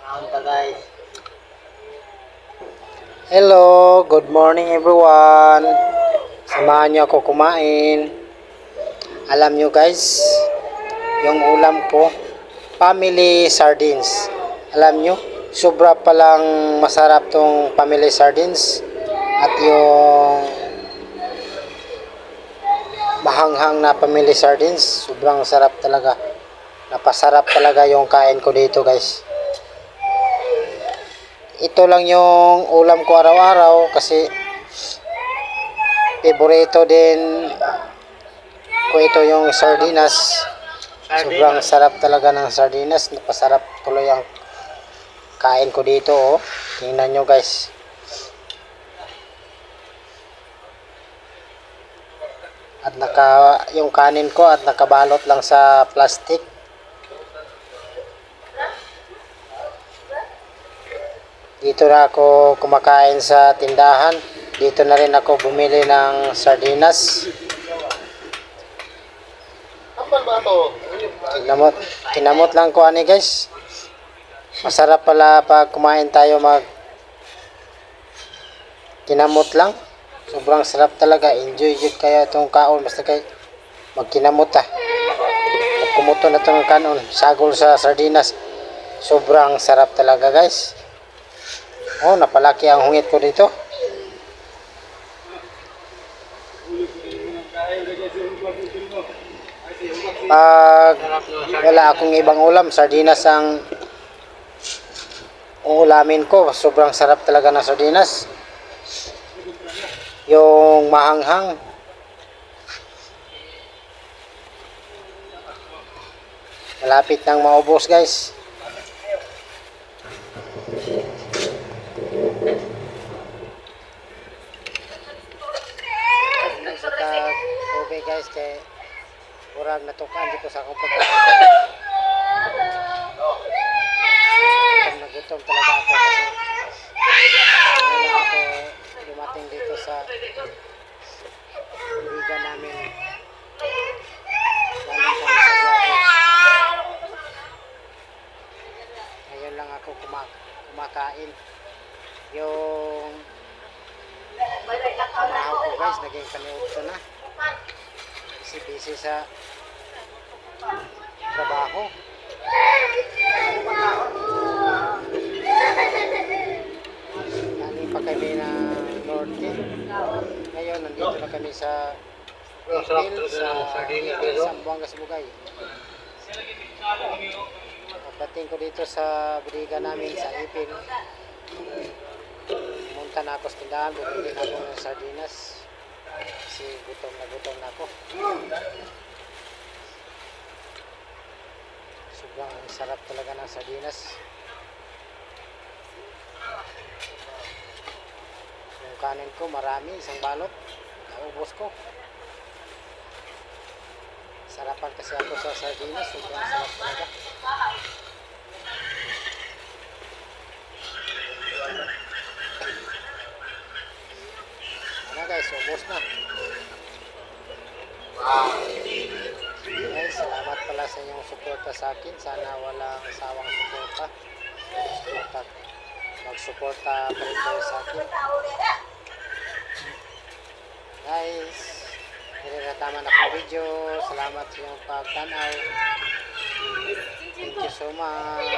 Kaon ta guys. Hello, good morning everyone. Samahan niyo ako kumain. Alam niyo guys, yung ulam ko, family sardines. Alam niyo, sobra palang masarap tong family sardines. At yung mahanghang na family sardines, sobrang sarap talaga. Napasarap talaga yung kain ko dito guys. Ito lang yung ulam ko araw-araw kasi favorito din ko ito yung sardinas. Sobrang sarap talaga ng sardinas. Napasarap tuloy ang kain ko dito oh. Tingnan nyo guys. At yung kanin ko at nakabalot lang sa plastic. Dito na ako kumakain sa tindahan. Dito na rin ako bumili ng sardinas. Kinamot lang ko ani guys. Masarap pala pag kumain tayo kinamot lang. Sobrang sarap talaga. Enjoy yun kaya itong kaon. Basta kayo magkinamot ah. Kumuto na itong kanon. Sagol sa sardinas. Sobrang sarap talaga guys. Oh, napalaki ang hungit ko dito. Pag wala akong ibang ulam, sardinas ang ulamin ko. Sobrang sarap talaga ng sardinas. Yung mahanghang. Malapit nang maubos guys. Okay guys, kay kurang natukan dito sa akong pagkain. Nagutom talaga ako kasi ako dumating dito sa liga namin. Galing kami sa biyahe. Ngayon lang ako kumakain. Yung trabaho ko guys, naging kaniudto na. Kasi busy sa trabaho. Galing pa kami ng Norte. Ngayon, nandito na kami sa Sambuanga, Sibugay. Pagdating ko dito sa briga namin sa Ipil, pumunta na ako sa tindahan, bumili na ako ng sardinas kasi gutom na ako. Sobrang sarap talaga ng sardinas. Yung kanin ko marami, isang balot, naubos ko. Sarapan kasi ako sa sardinas, sobrang sarap talaga. Ano guys, ubos na. Guys, salamat pala sa inyong suporta sa akin. Sana walang sawang suporta. Magsuporta pa rin kayo sa akin. Guys, tama na akong video. Salamat sa inyong pagtanaw. Thank you so much.